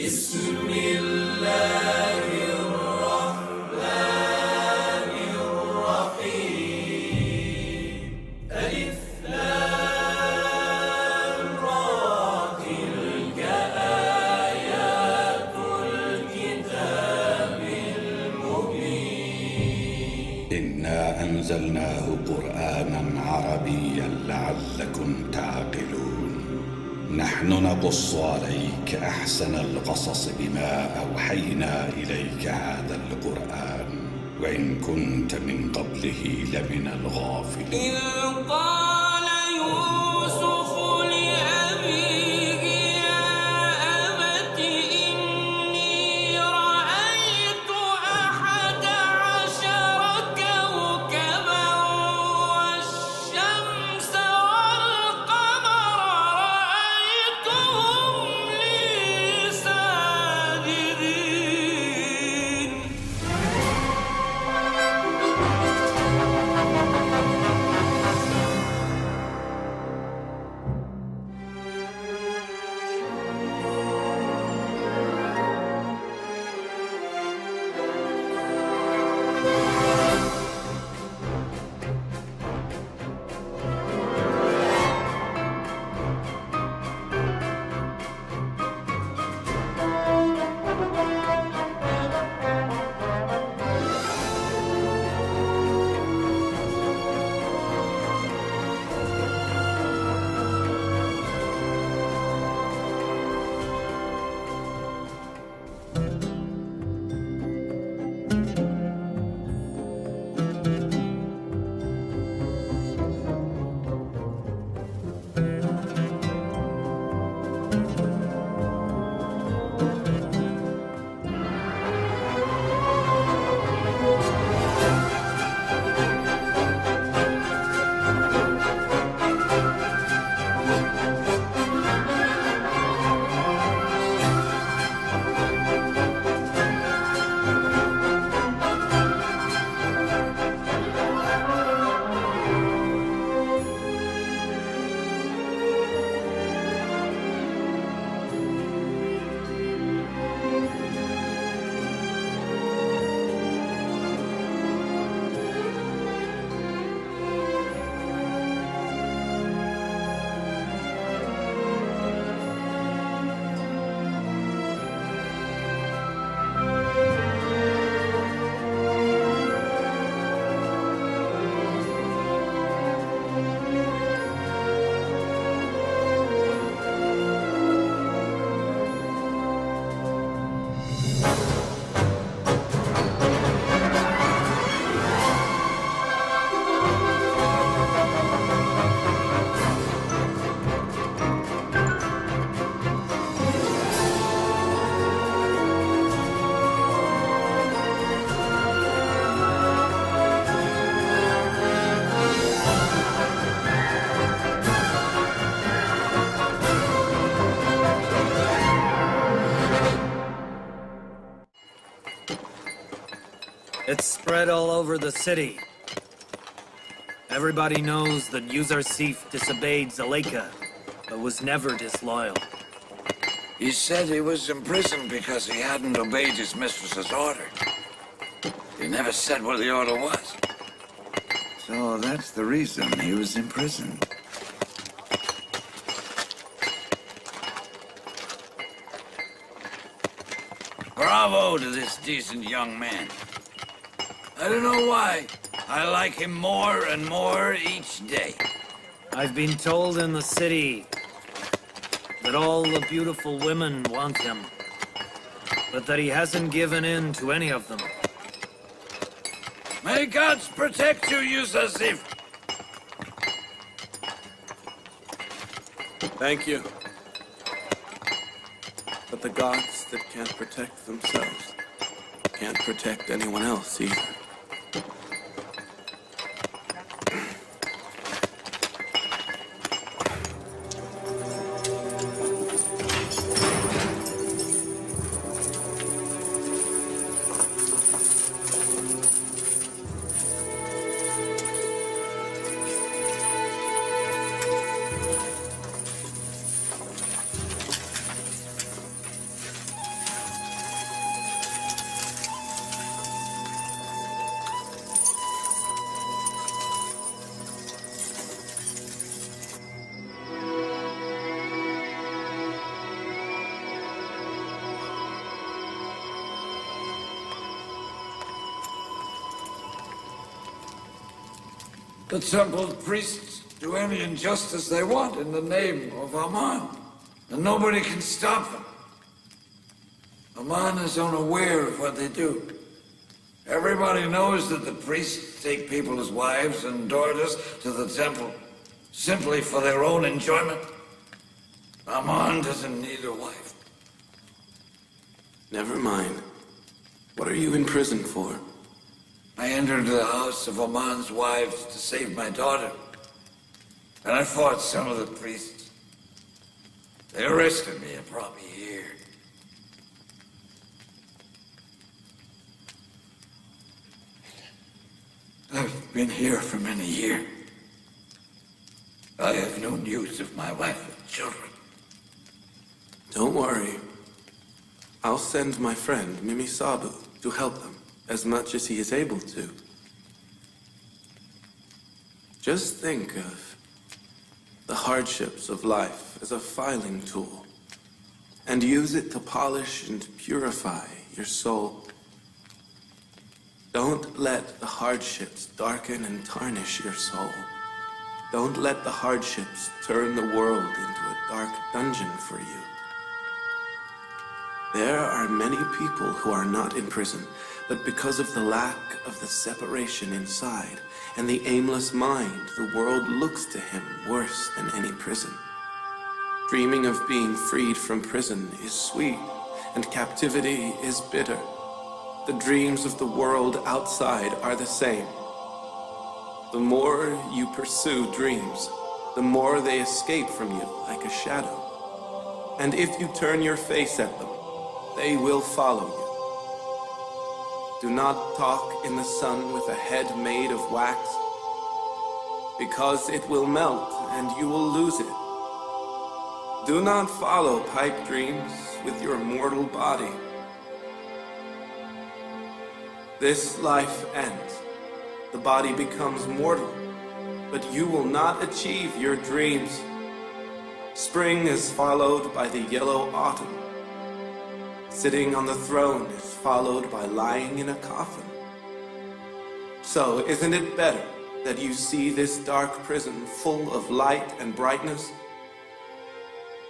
بسم الله الرحمن الرحيم ألف لام را تلك آيات الكتاب المبين إنا أنزلناه قرآنا عربيا لعلكم تعقلون نحن نقص عليك أحسن القصص بما أوحينا إليك هذا القرآن وإن كنت من قبله لمن الغافلين إذ قال يوسف لأبيه يا أبت إني رأيت 11 كوكبا والشمس والقمر رأيتهم لي ساجدين It's spread all over the city. Everybody knows that Yousuf disobeyed Zuleika, but was never disloyal. He said he was imprisoned because he hadn't obeyed his mistress's order. He never said what the order was. So that's the reason he was imprisoned. Bravo to this decent young man. I don't know why. I like him more and more each day. I've been told in the city that all the beautiful women want him, but that he hasn't given in to any of them. May gods protect you, Yousuf. Thank you. But the gods that can't protect themselves can't protect anyone else either. The temple priests do any injustice they want in the name of Aman, and nobody can stop them. Aman is unaware of what they do. Everybody knows that the priests take people as wives and daughters to the temple, simply for their own enjoyment. Aman doesn't need a wife. Never mind. What are you in prison for? I entered the house of Aman's wives to save my daughter. And I fought some of the priests. They arrested me and brought me here. I've been here for many years. I have known Yousuf, my wife and children. Don't worry. I'll send my friend, Mimi Sabu, to help them as much as he is able to. Just think of the hardships of life as a filing tool, and use it to polish and purify your soul. Don't let the hardships darken and tarnish your soul. Don't let the hardships turn the world into a dark dungeon for you. There are many people who are not in prison, but because of the lack of the separation inside and the aimless mind, the world looks to him worse than any prison. Dreaming of being freed from prison is sweet, and captivity is bitter. The dreams of the world outside are the same. The more you pursue dreams, the more they escape from you like a shadow. And if you turn your face at them, they will follow you. Do not talk in the sun with a head made of wax, because it will melt and you will lose it. Do not follow pipe dreams with your mortal body. This life ends. The body becomes mortal, but you will not achieve your dreams. Spring is followed by the yellow autumn. Sitting on the throne is followed by lying in a coffin. So, isn't it better that you see this dark prison full of light and brightness?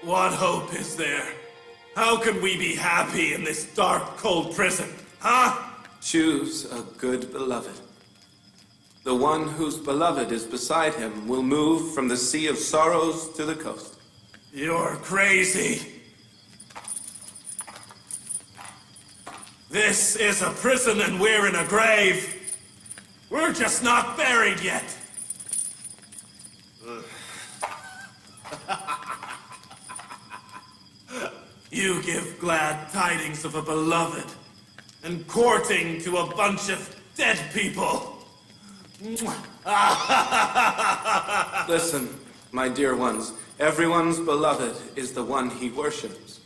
What hope is there? How can we be happy in this dark, cold prison, huh? Choose a good beloved. The one whose beloved is beside him will move from the sea of sorrows to the coast. You're crazy. This is a prison and we're in a grave. We're just not buried yet. You give glad tidings of a beloved and courting to a bunch of dead people. Listen, my dear ones, everyone's beloved is the one he worships.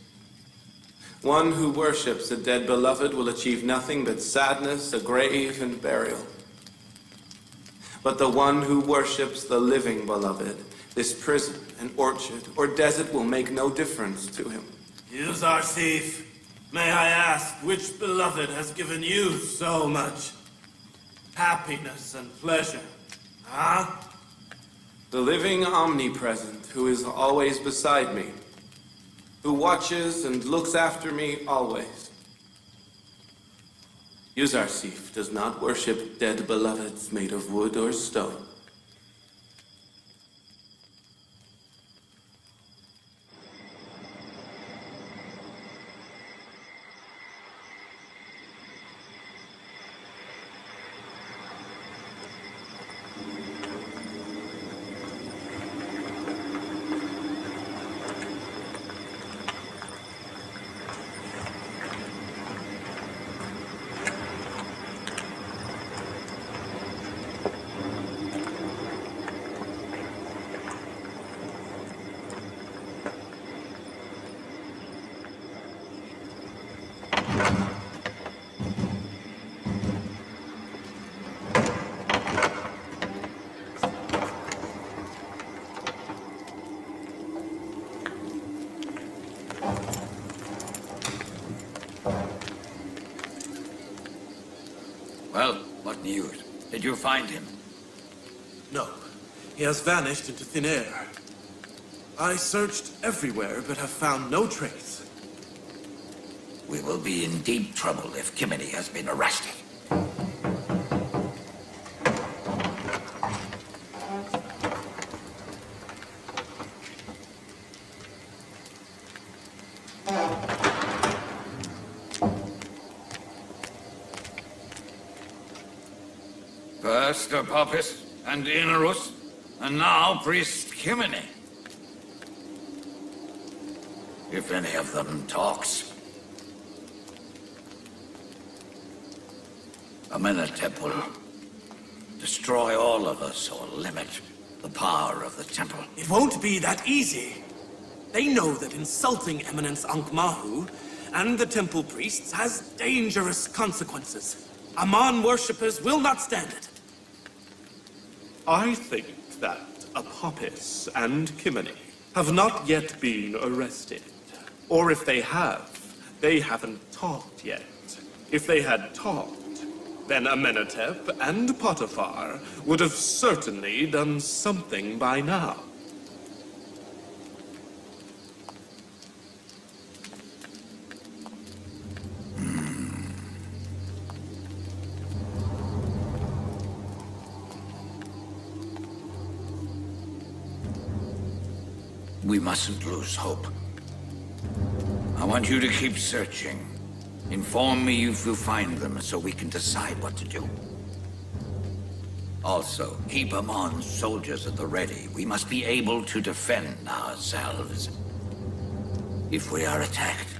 One who worships a dead beloved will achieve nothing but sadness, a grave, and burial. But the one who worships the living beloved, this prison, an orchard, or desert will make no difference to him. Yousuf, may I ask which beloved has given you so much happiness and pleasure, huh? The living omnipresent who is always beside me, who watches and looks after me always. Yousuf does not worship dead beloveds made of wood or stone. Well, what news? Did you find him? No. He has vanished into thin air. I searched everywhere, but have found no trace. We will be in deep trouble if Kimini has been arrested. First Apophis and Inarus, and now Priest Kimini. If any of them talks. Amenhotep will destroy all of us or limit the power of the temple. It won't be that easy. They know that insulting Eminence Ankh-Mahu and the temple priests has dangerous consequences. Amon worshippers will not stand it. I think that Apophis and Kimini have not yet been arrested. Or if they have, they haven't talked yet. If they had talked, then Amenhotep and Potiphar would have certainly done something by now. We mustn't lose hope. I want you to keep searching. Inform me if you find them so we can decide what to do. Also, keep Amon's soldiers at the ready. We must be able to defend ourselves if we are attacked.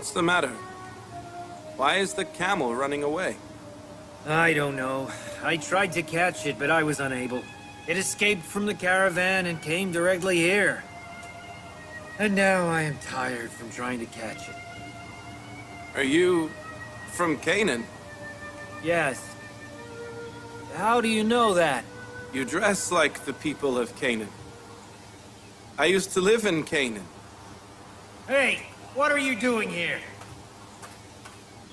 What's the matter? Why is the camel running away? I don't know. I tried to catch it, but I was unable. It escaped from the caravan and came directly here. And now I am tired from trying to catch it. Are you from Canaan? Yes. How do you know that? You dress like the people of Canaan. I used to live in Canaan. Hey, what are you doing here?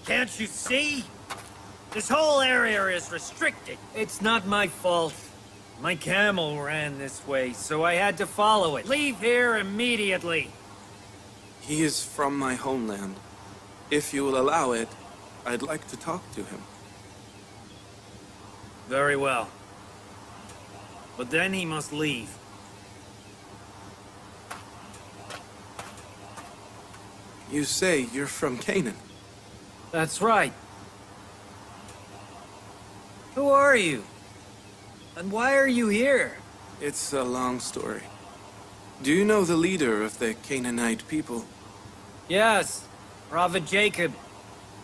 Can't you see? This whole area is restricted. It's not my fault. My camel ran this way, so I had to follow it. Leave here immediately. He is from my homeland. If you will allow it, I'd like to talk to him. Very well. But then he must leave. You say you're from Canaan. That's right. Who are you? And why are you here? It's a long story. Do you know the leader of the Canaanite people? Yes, Prophet Jacob.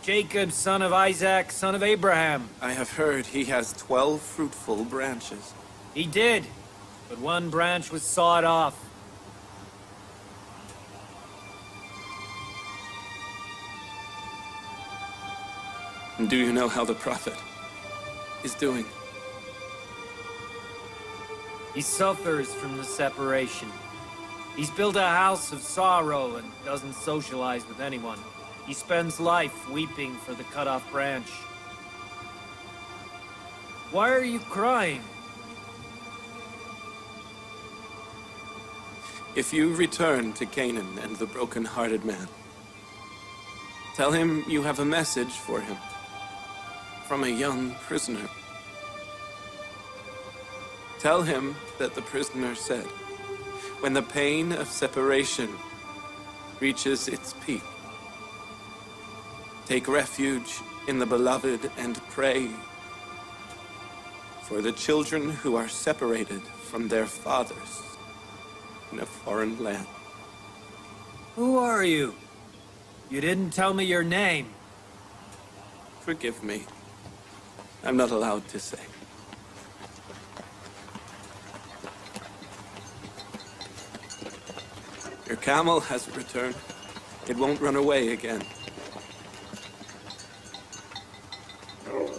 Jacob, son of Isaac, son of Abraham. I have heard he has 12 fruitful branches. He did, but one branch was sawed off. And do you know how the prophet is doing? He suffers from the separation. He's built a house of sorrow and doesn't socialize with anyone. He spends life weeping for the cut-off branch. Why are you crying? If you return to Canaan and the broken-hearted man, tell him you have a message for him from a young prisoner. Tell him that the prisoner said, when the pain of separation reaches its peak, take refuge in the beloved and pray for the children who are separated from their fathers in a foreign land. Who are you? You didn't tell me your name. Forgive me. I'm not allowed to say. Your camel has returned. It won't run away again.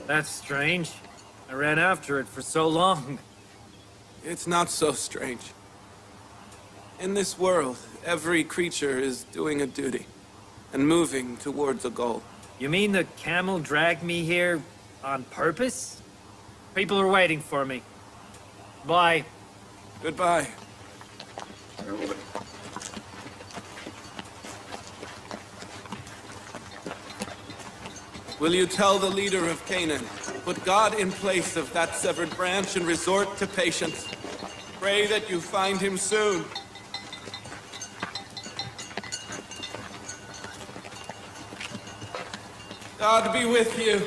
That's strange. I ran after it for so long. It's not so strange. In this world, every creature is doing a duty and moving towards a goal. You mean the camel dragged me here on purpose? People are waiting for me. Bye. Goodbye. Will you tell the leader of Canaan, put God in place of that severed branch and resort to patience? Pray that you find him soon. God be with you.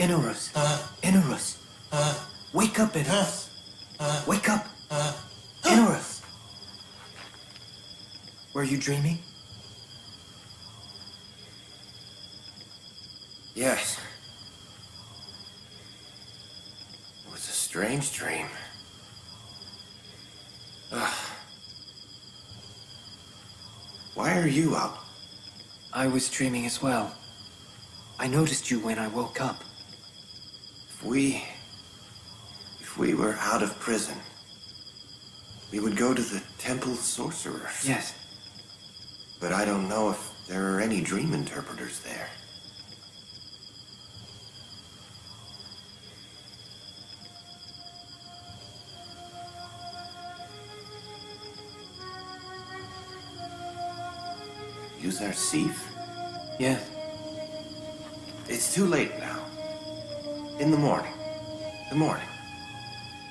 Inarus. Inarus. Wake up, Inarus. Wake up. Inarus. Were you dreaming? Yes. It was a strange dream. Why are you up? I was dreaming as well. I noticed you when I woke up. If we were out of prison, we would go to the temple sorcerers. Yes. But I don't know if there are any dream interpreters there. Yousuf? Yes. It's too late now. In the morning. The morning.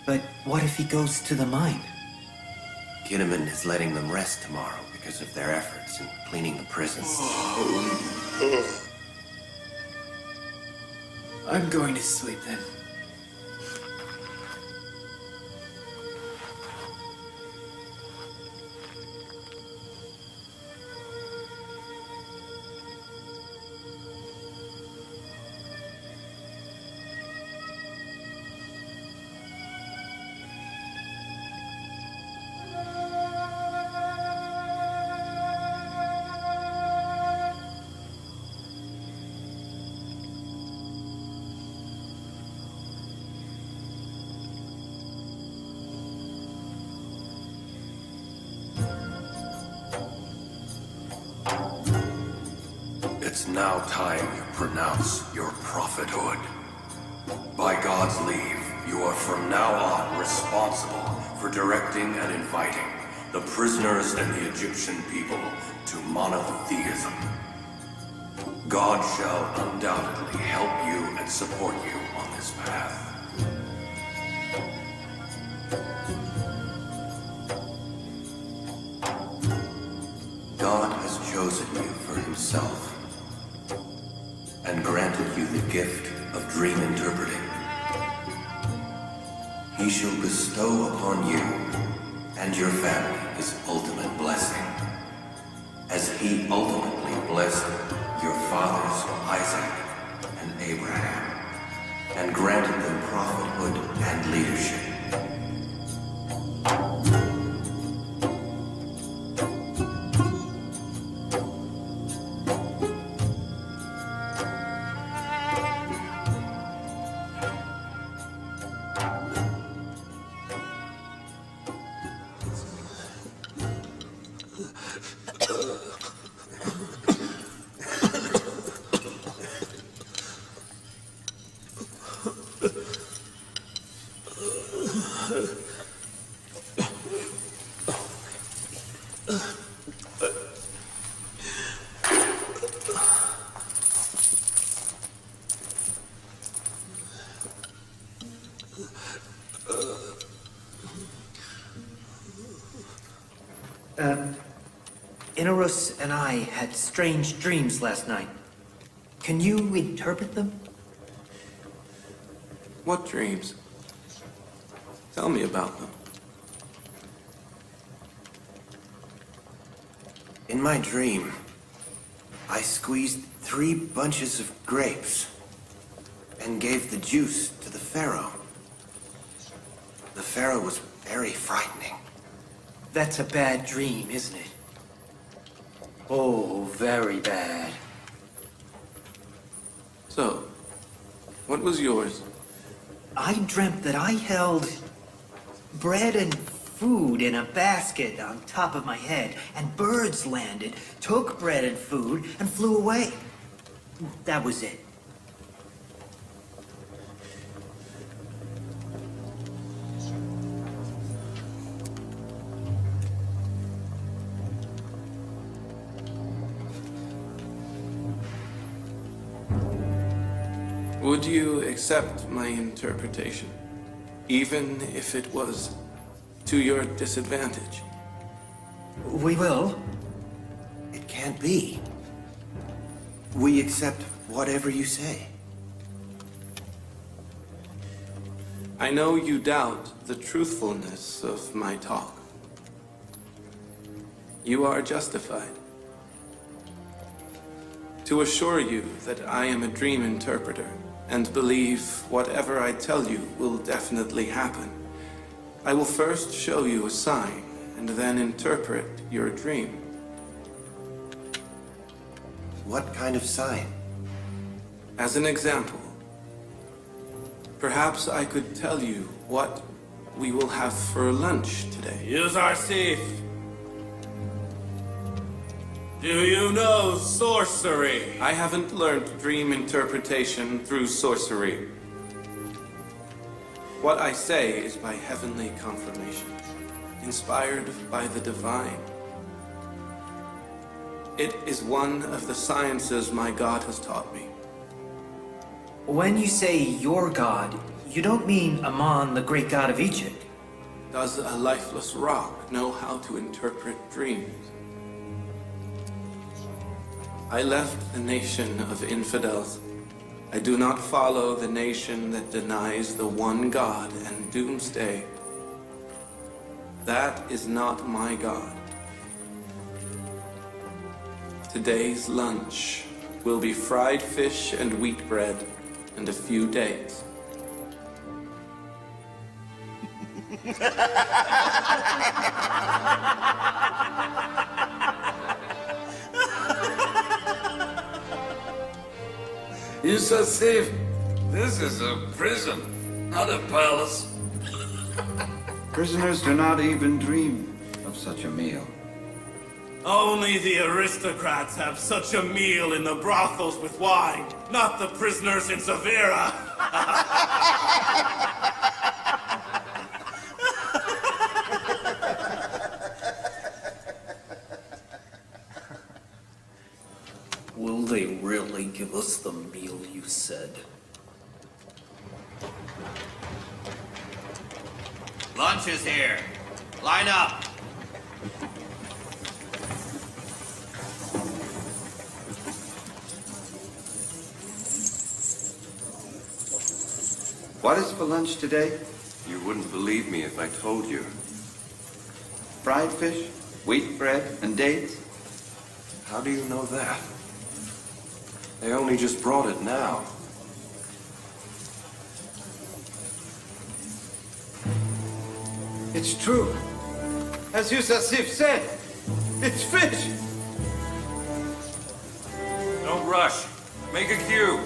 But what if he goes to the mine? Kinnaman is letting them rest tomorrow because of their efforts in cleaning the prison. I'm going to sleep then. It's now time you pronounce your prophethood. By God's leave, you are from now on responsible for directing and inviting the prisoners and the Egyptian people to monotheism. God shall undoubtedly help you and support you on this path. God has chosen you for himself and granted you the gift of dream interpreting. He shall bestow upon you and your family his ultimate blessing, as he ultimately blessed your fathers Isaac and Abraham, and granted them prophethood and leadership. Inarus and I had strange dreams last night. Can you interpret them? What dreams? Tell me about them. In my dream, I squeezed 3 bunches of grapes and gave the juice to the pharaoh. The pharaoh was very frightening. That's a bad dream, isn't it? Oh, very bad. So, what was yours? I dreamt that I held bread and food in a basket on top of my head, and birds landed, took bread and food, and flew away. That was it. Would you accept my interpretation, even if it was to your disadvantage? We will. It can't be. We accept whatever you say. I know you doubt the truthfulness of my talk. You are justified. To assure you that I am a dream interpreter and believe whatever I tell you will definitely happen, I will first show you a sign and then interpret your dream. What kind of sign? As an example, perhaps I could tell you what we will have for lunch today. Yousuf, do you know sorcery? I haven't learned dream interpretation through sorcery. What I say is by heavenly confirmation, inspired by the divine. It is one of the sciences my God has taught me. When you say your god, you don't mean Ammon, the great god of Egypt. Does a lifeless rock know how to interpret dreams? I left the nation of infidels. I do not follow the nation that denies the one God and doomsday. That is not my God. Today's lunch will be fried fish and wheat bread and a few dates. Yousuf, this is a prison, not a palace. Prisoners do not even dream of such a meal. Only the aristocrats have such a meal in the brothels with wine, not the prisoners in Zavira. Will they really give us the meal you said? Lunch is here. Line up. What is for lunch today? You wouldn't believe me if I told you. Fried fish, wheat bread, and dates? How do you know that? They only just brought it now. It's true. As Yousuf said, it's fish. Don't rush. Make a queue.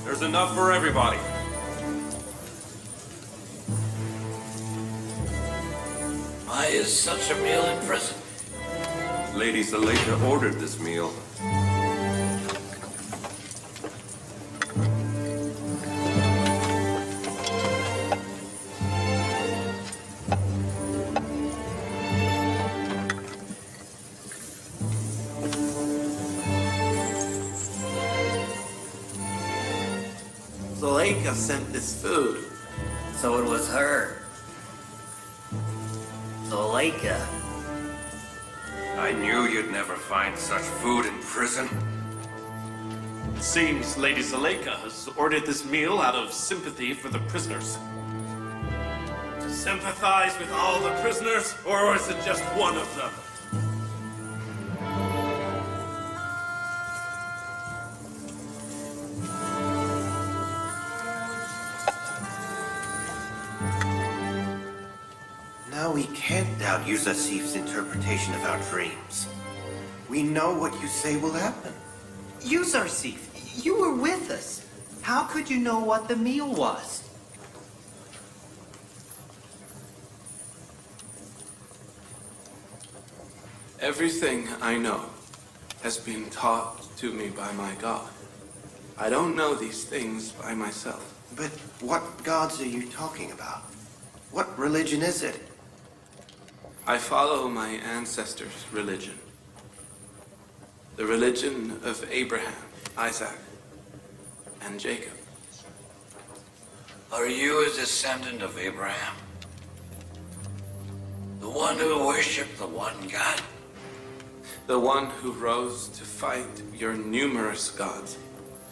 There's enough for everybody. Why is such a meal in prison? Lady Zuleika ordered this meal. Zuleika sent this food. So it was her. Zuleika. I knew you'd never find such food in prison. It seems Lady Zuleika has ordered this meal out of sympathy for the prisoners. Sympathize with all the prisoners, or is it just one of them? Now we can't doubt Yousuf's interpretation of our dreams. We know what you say will happen. Yousuf, you were with us. How could you know what the meal was? Everything I know has been taught to me by my God. I don't know these things by myself. But what gods are you talking about? What religion is it? I follow my ancestors' religion. The religion of Abraham, Isaac, and Jacob. Are you a descendant of Abraham? The one who worshipped the one God? The one who rose to fight your numerous gods.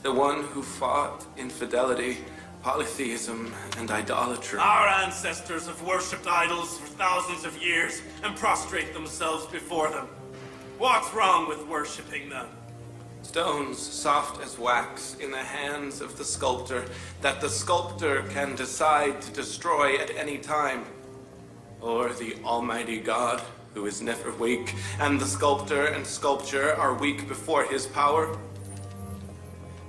The one who fought infidelity Polytheism and idolatry. Our ancestors have worshipped idols for thousands of years and prostrate themselves before them. What's wrong with worshipping them? Stones soft as wax in the hands of the sculptor that the sculptor can decide to destroy at any time. Or the Almighty God, who is never weak, and the sculptor and sculpture are weak before his power.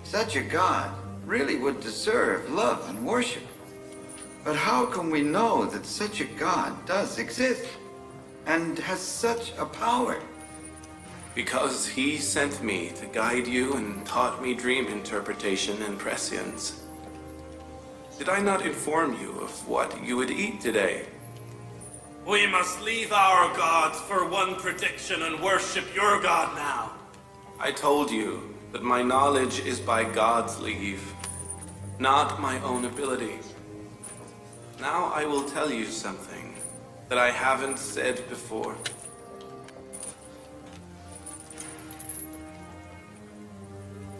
Such a God really would deserve love and worship. But how can we know that such a God does exist and has such a power? Because he sent me to guide you and taught me dream interpretation and prescience. Did I not inform you of what you would eat today? We must leave our gods for one prediction and worship your God now. I told you that my knowledge is by God's leave, not my own ability. Now I will tell you something that I haven't said before.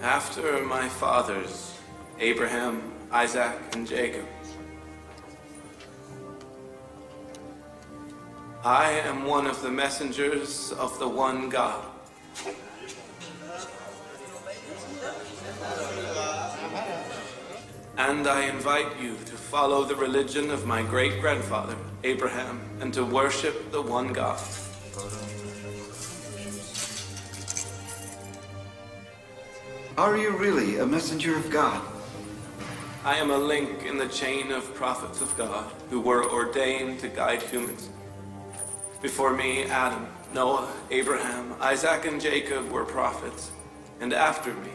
After my fathers, Abraham, Isaac, and Jacob, I am one of the messengers of the one God. And I invite you to follow the religion of my great-grandfather, Abraham, and to worship the one God. Are you really a messenger of God? I am a link in the chain of prophets of God who were ordained to guide humans. Before me, Adam, Noah, Abraham, Isaac, and Jacob were prophets, and after me,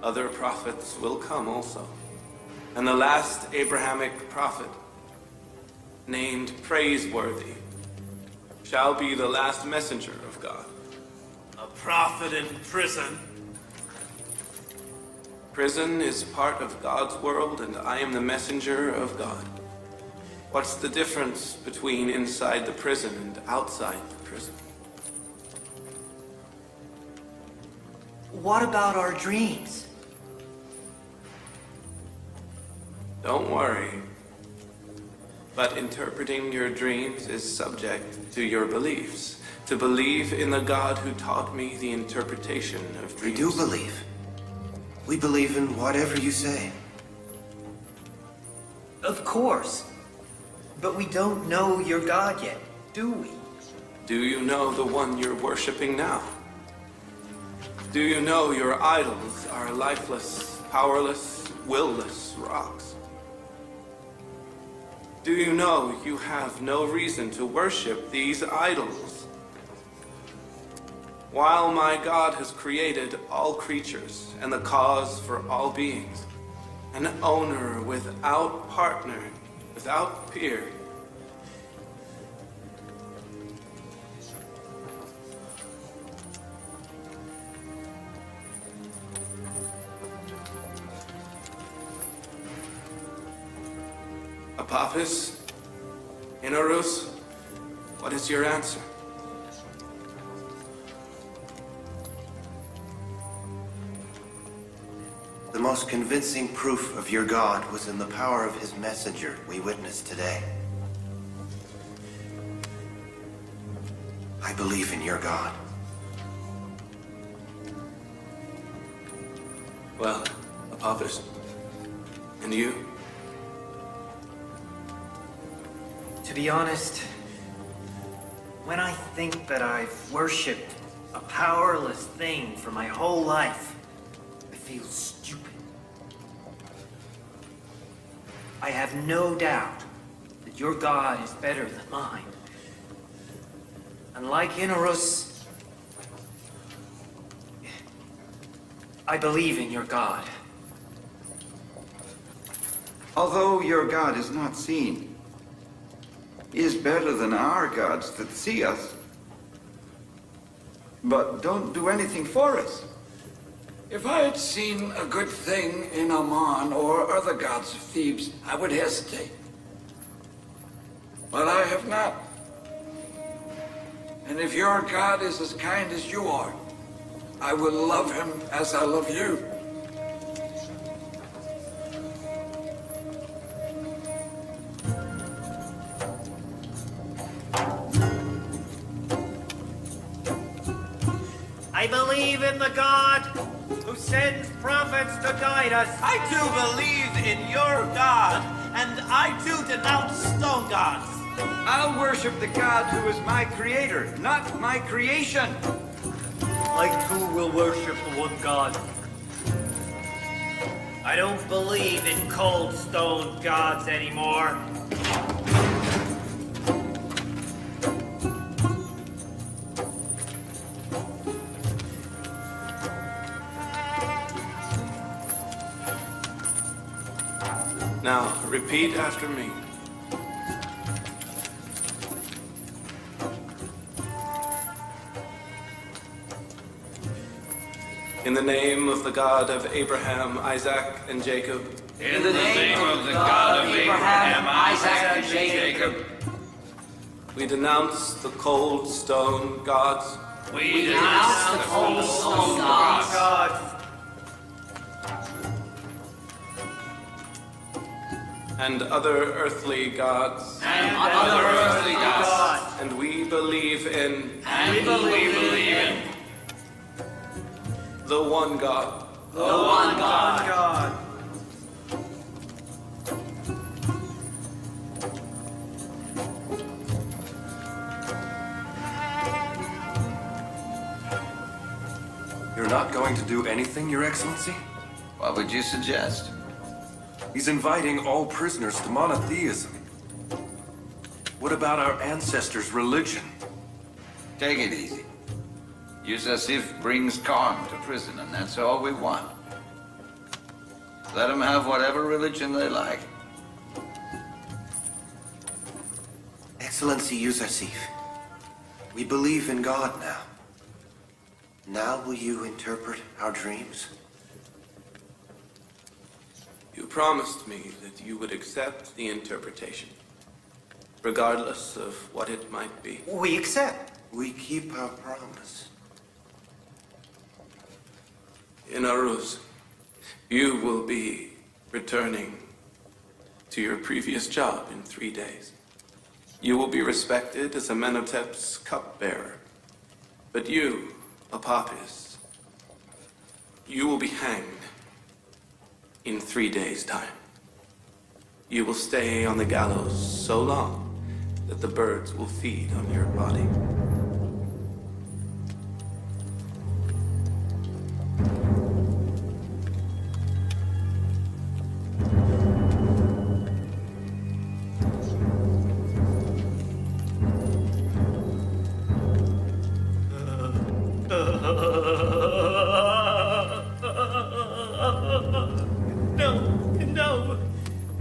other prophets will come also. And the last Abrahamic prophet, named Praiseworthy, shall be the last messenger of God. A prophet in prison? Prison is part of God's world, and I am the messenger of God. What's the difference between inside the prison and outside the prison? What about our dreams? Don't worry. But interpreting your dreams is subject to your beliefs. To believe in the God who taught me the interpretation of dreams. We do believe. We believe in whatever you say. Of course. But we don't know your God yet, do we? Do you know the one you're worshipping now? Do you know your idols are lifeless, powerless, will-less rocks? Do you know you have no reason to worship these idols? While my God has created all creatures and the cause for all beings, an owner without partner, without peer, Apophis, Inarus, what is your answer? The most convincing proof of your God was in the power of his messenger we witnessed today. I believe in your God. Well, Apophis, and you? To be honest, when I think that I've worshipped a powerless thing for my whole life, I feel stupid. I have no doubt that your God is better than mine. And like Inarus, I believe in your God. Although your God is not seen, he is better than our gods that see us, but don't do anything for us. If I had seen a good thing in Ammon or other gods of Thebes, I would hesitate. But I have not. And if your God is as kind as you are, I will love him as I love you. I believe in the God who sends prophets to guide us. I too believe in your God, and I too denounce stone gods. I'll worship the God who is my creator, not my creation. I too will worship the one God. I don't believe in cold stone gods anymore. Now, repeat after me. In the name of the God of Abraham, Isaac, and Jacob. In the name of the God of Abraham, Isaac, and Jacob. We denounce the cold stone gods. We denounce the cold stone gods. And other earthly gods. And other earthly gods. And we believe in. And we believe in. The one God. The one God. You're not going to do anything, Your Excellency? What would you suggest? He's inviting all prisoners to monotheism. What about our ancestors' religion? Take it easy. Yousuf brings calm to prison, and that's all we want. Let them have whatever religion they like. Excellency Yousuf, we believe in God now. Now will you interpret our dreams? You promised me that you would accept the interpretation, regardless of what it might be. We accept. We keep our promise. In Aruz, you will be returning to your previous job in 3 days. You will be respected as Amenhotep's cupbearer. But you, Apopis, you will be hanged in 3 days' time. You will stay on the gallows so long that the birds will feed on your body. No,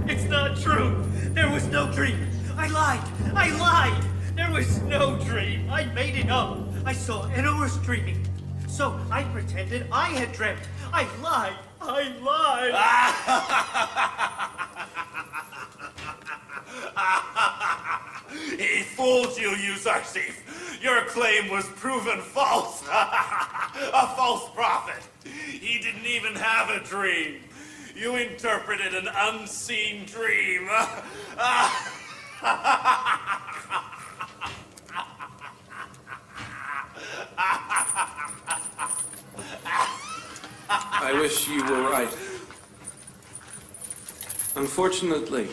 it's not true. There was no dream. I lied. There was no dream. I made it up. I saw Enor's dreaming. So I pretended I had dreamt. I lied. He fooled you, Yousuf. Your claim was proven false. A false prophet. He didn't even have a dream. You interpreted an unseen dream. I wish you were right. Unfortunately,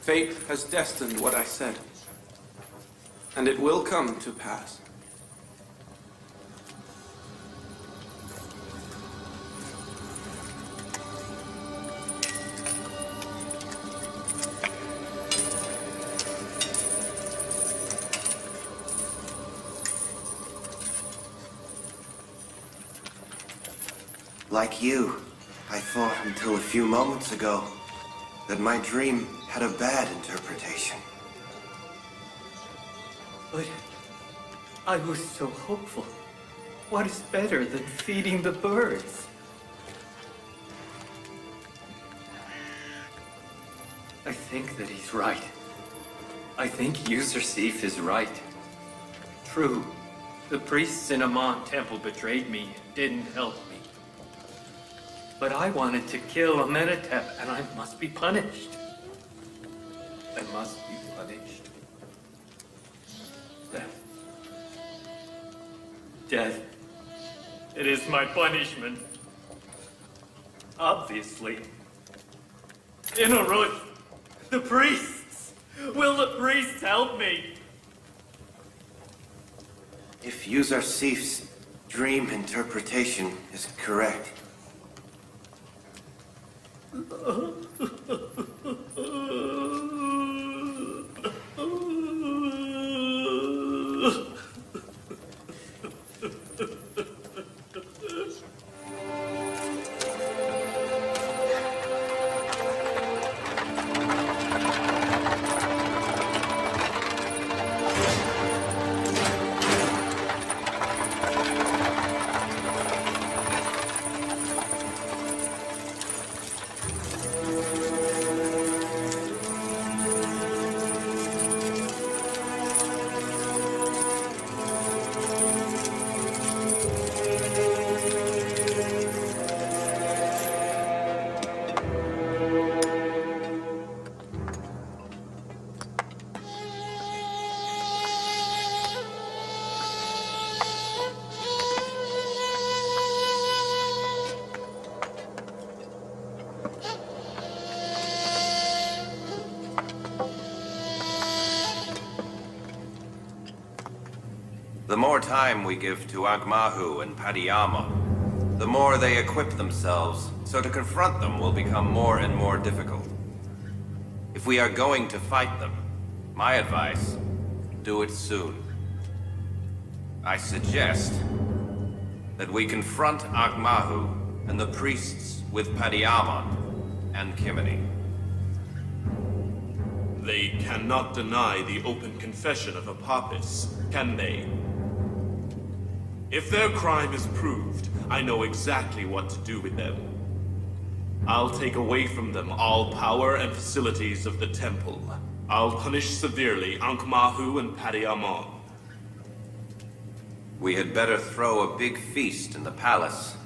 fate has destined what I said, and it will come to pass. Like you, I thought until a few moments ago that my dream had a bad interpretation. But I was so hopeful. What is better than feeding the birds? I think that he's right. I think Yousuf is right. True, the priests in Amon Temple betrayed me and didn't help me. But I wanted to kill Amenhotep, and I must be punished. I must be punished. Death. It is my punishment. Obviously. Inarush, the priests! Will the priests help me? If Yousuf's dream interpretation is correct, the more time we give to Ankh-Mahu and Padiyama, the more they equip themselves, so to confront them will become more and more difficult. If we are going to fight them, my advice, do it soon. I suggest that we confront Ankh-Mahu and the priests with Padiyama and Kimini. They cannot deny the open confession of Apophis, can they? If their crime is proved, I know exactly what to do with them. I'll take away from them all power and facilities of the temple. I'll punish severely Ankh-Mahu and Padiyama. We had better throw a big feast in the palace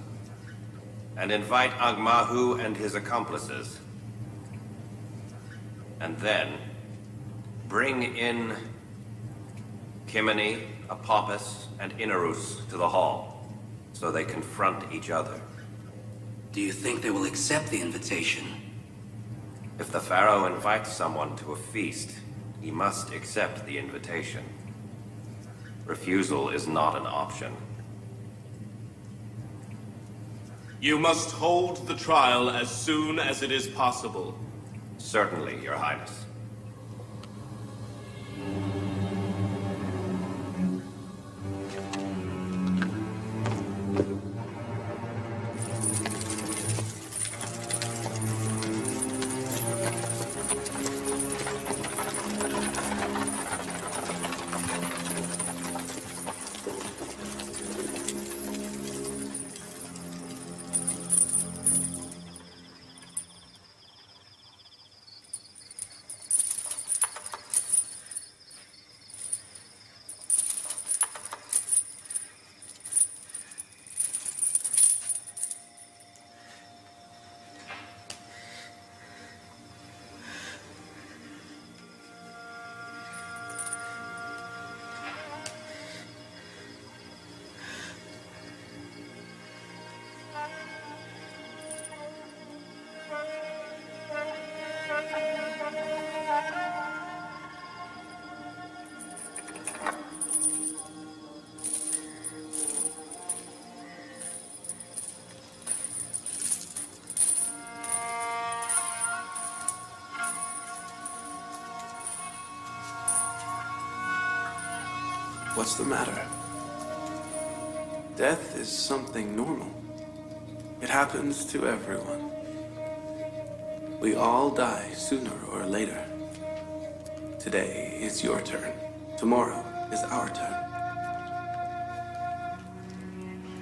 and invite Ankh-Mahu and his accomplices. And then bring in Kimini, Apophis, and Inarus to the hall, so they confront each other. Do you think they will accept the invitation? If the Pharaoh invites someone to a feast, he must accept the invitation. Refusal is not an option. You must hold the trial as soon as it is possible. Certainly, Your Highness. What's the matter? Death is something normal. It happens to everyone. We all die sooner or later. Today is your turn. Tomorrow is our turn.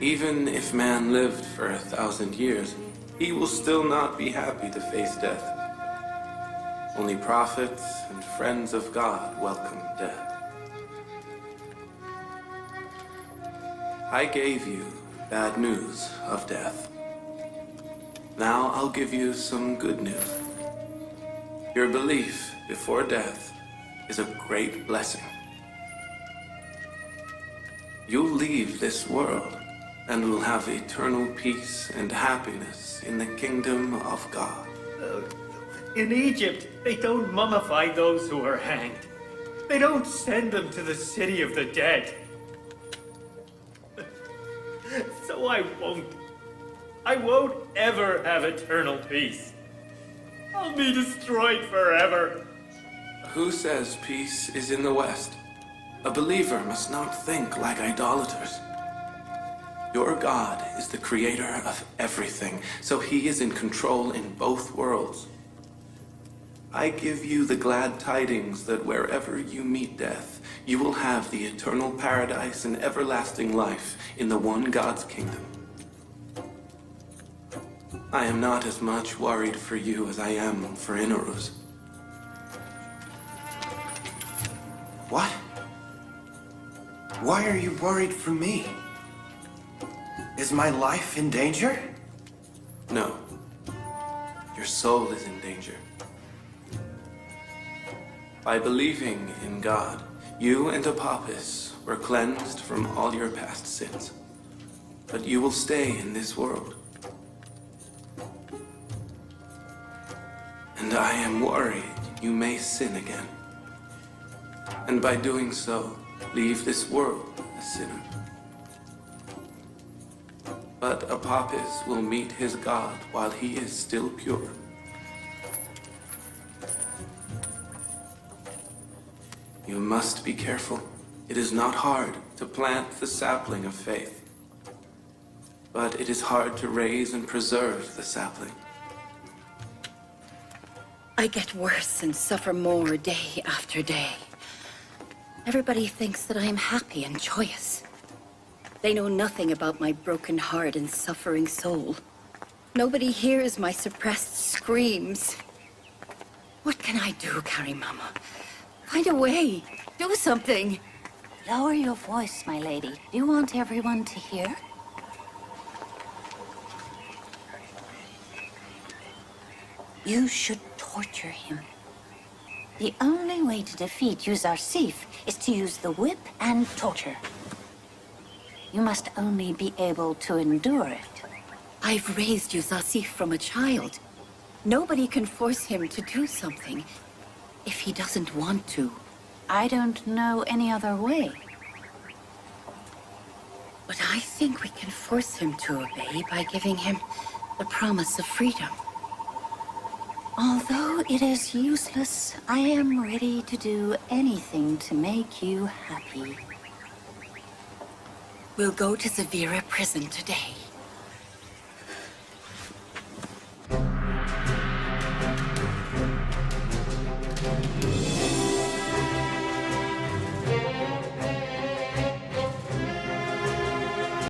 Even if man lived for 1,000 years, he will still not be happy to face death. Only prophets and friends of God welcome death. I gave you bad news of death. Now I'll give you some good news. Your belief before death is a great blessing. You'll leave this world and will have eternal peace and happiness in the kingdom of God. In Egypt, they don't mummify those who are hanged. They don't send them to the city of the dead. So I won't ever have eternal peace. I'll be destroyed forever. Who says peace is in the West? A believer must not think like idolaters. Your God is the creator of everything, so he is in control in both worlds. I give you the glad tidings that wherever you meet death, you will have the eternal paradise and everlasting life in the one God's kingdom. I am not as much worried for you as I am for Inaruz. What? Why are you worried for me? Is my life in danger? No. Your soul is in danger. By believing in God, you and Apophis were cleansed from all your past sins. But you will stay in this world. And I am worried you may sin again. And by doing so, leave this world a sinner. But Apophis will meet his God while he is still pure. You must be careful. It is not hard to plant the sapling of faith. But it is hard to raise and preserve the sapling. I get worse and suffer more day after day. Everybody thinks that I am happy and joyous. They know nothing about my broken heart and suffering soul. Nobody hears my suppressed screams. What can I do, Karimama? Find a way. Do something. Lower your voice, my lady. Do you want everyone to hear? You should torture him. The only way to defeat Yousuf is to use the whip and torture. You must only be able to endure it. I've raised Yousuf from a child. Nobody can force him to do something if he doesn't want to. I don't know any other way. But I think we can force him to obey by giving him the promise of freedom. Although it is useless, I am ready to do anything to make you happy. We'll go to Zavira prison today.